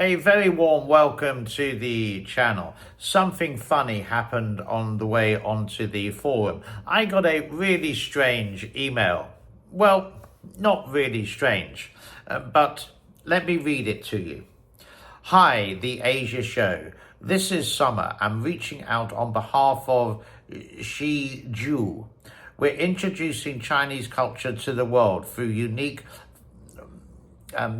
A very warm welcome to the channel. Something funny happened on the way onto the forum. I got a really strange email. Well, not really strange, but let me read it to you. Hi, the Asia Show. This is Summer. I'm reaching out on behalf of Shi Ju. We're introducing Chinese culture to the world through unique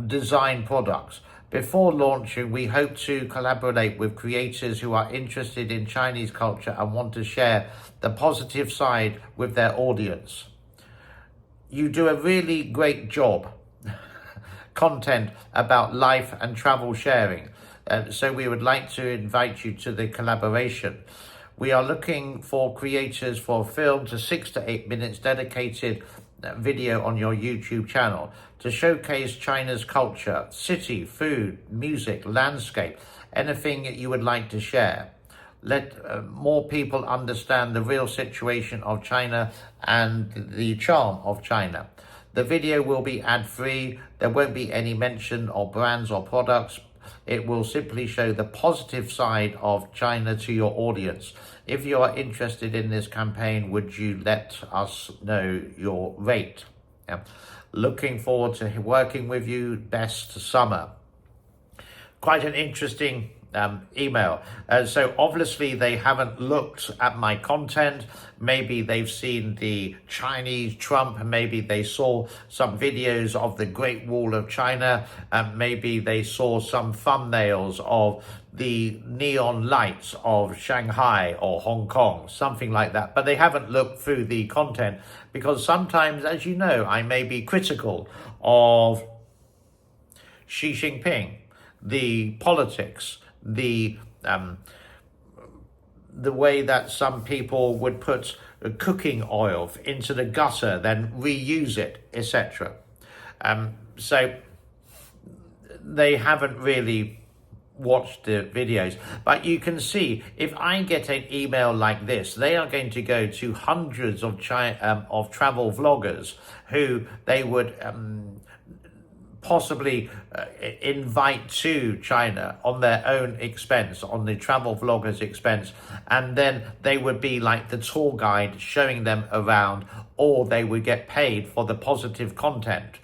design products. Before launching, we hope to collaborate with creators who are interested in Chinese culture and want to share the positive side with their audience. You do a really great job content about life and travel sharing. So we would like to invite you to the collaboration. We are looking for creators for a film to 6 to 8 minutes dedicated video on your YouTube channel to showcase China's culture, city, food, music, landscape, anything you would like to share. Let more people understand the real situation of China and the charm of China. The video will be ad-free. There won't be any mention of brands or products. It will simply show the positive side of China to your audience. If you are interested in this campaign, would you let us know your rate? Looking forward to working with you. Best Summer. Quite an interesting email. So obviously they haven't looked at my content. Maybe they've seen the Chinese Trump. Maybe they saw some videos of the Great Wall of China. Maybe they saw some thumbnails of the neon lights of Shanghai or Hong Kong, something like that. But they haven't looked through the content because sometimes, as you know, I may be critical of Xi Jinping, the politics, the way that some people would put cooking oil into the gutter, then reuse it, etc. So they haven't really watched the videos, but you can see if I get an email like this, they are going to go to hundreds of travel vloggers who they would possibly invite to China on their own expense, on the travel vlogger's expense, and then they would be like the tour guide showing them around, or they would get paid for the positive content.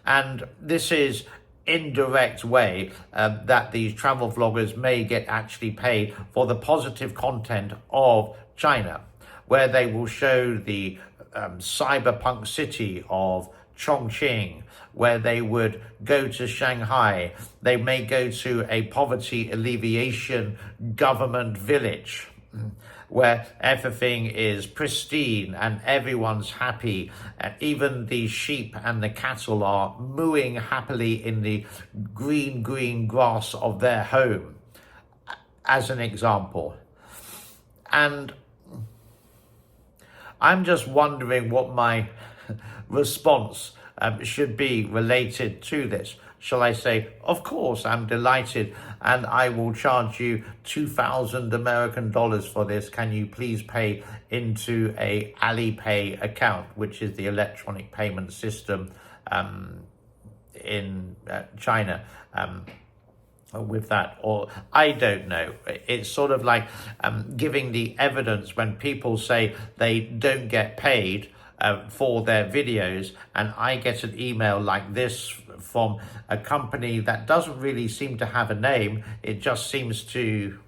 And this is indirect way that these travel vloggers may get actually paid for the positive content of China, where they will show the cyberpunk city of Chongqing, where they would go to Shanghai. They may go to a poverty alleviation government village where everything is pristine and everyone's happy, and even the sheep and the cattle are mooing happily in the green grass of their home, as an example. And I'm just wondering what my response should be related to this. Shall I say, of course, I'm delighted and I will charge you 2,000 American dollars for this. Can you please pay into a Alipay account, which is the electronic payment system in China, with that? Or I don't know. It's sort of like giving the evidence when people say they don't get paid for their videos, and I get an email like this from a company that doesn't really seem to have a name. It just seems to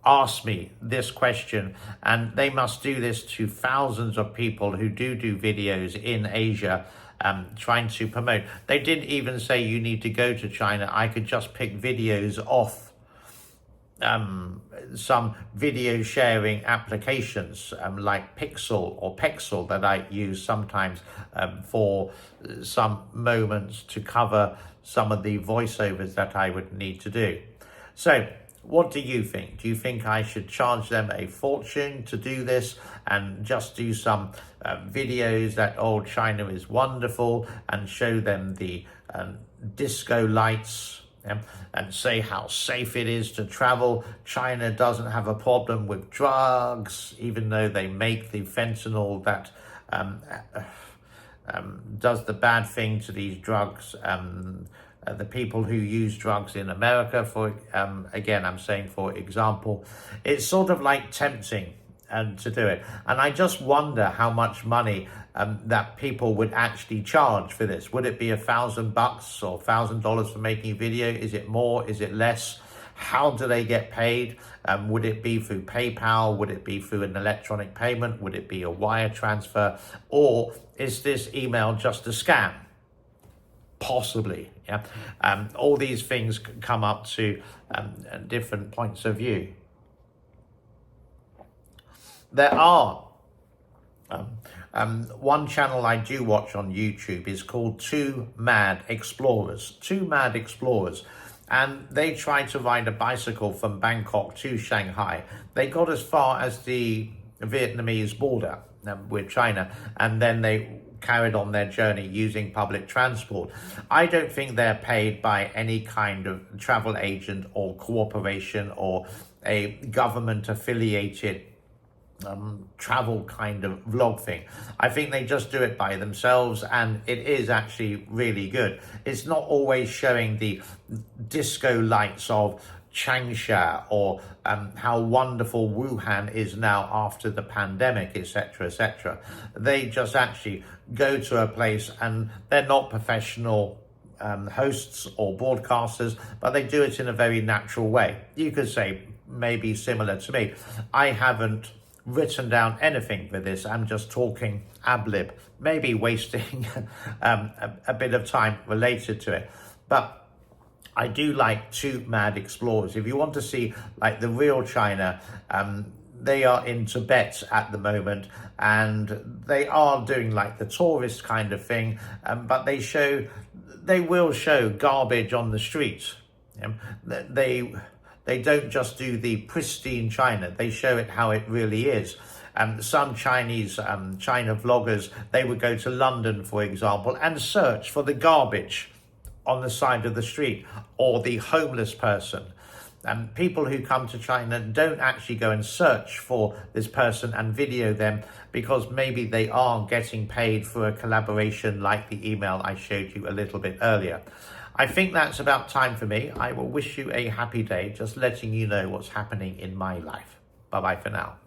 ask me this question, and they must do this to thousands of people who do videos in Asia, trying to promote. They didn't even say you need to go to China. I could just pick videos off some video sharing applications like Pixel or Pexel that I use sometimes for some moments to cover some of the voiceovers that I would need to do. So what do you think? Do you think I should charge them a fortune to do this and just do some videos that, oh, China is wonderful, and show them the disco lights, and say how safe it is to travel? China doesn't have a problem with drugs, even though they make the fentanyl that does the bad thing to these drugs the people who use drugs in America, for again, I'm saying for example, it's sort of like tempting to do it. And I just wonder how much money that people would actually charge for this. Would it be $1,000 or $1,000 for making a video? Is it more? Is it less? How do they get paid? Would it be through PayPal? Would it be through an electronic payment? Would it be a wire transfer? Or is this email just a scam? Possibly, yeah. All these things come up to different points of view. There are one channel I do watch on YouTube is called Two Mad Explorers. Two Mad Explorers. And they tried to ride a bicycle from Bangkok to Shanghai. They got as far as the Vietnamese border with China, and then they carried on their journey using public transport. I don't think they're paid by any kind of travel agent or corporation or a government affiliated travel kind of vlog thing. I think they just do it by themselves, and it is actually really good. It's not always showing the disco lights of Changsha or how wonderful Wuhan is now after the pandemic, etc., etc. They just actually go to a place, and they're not professional hosts or broadcasters, but they do it in a very natural way. You could say maybe similar to me. I haven't written down anything for this. I'm just talking ad lib, maybe wasting a bit of time related to it. But I do like Two Mad Explorers. If you want to see like the real China, they are in Tibet at the moment, and they are doing like the tourist kind of thing, but they will show garbage on the streets. They don't just do the pristine China, they show it how it really is. Some Chinese China vloggers, they would go to London, for example, and search for the garbage on the side of the street or the homeless person. People who come to China don't actually go and search for this person and video them, because maybe they are getting paid for a collaboration like the email I showed you a little bit earlier. I think that's about time for me. I will wish you a happy day, just letting you know what's happening in my life. Bye-bye for now.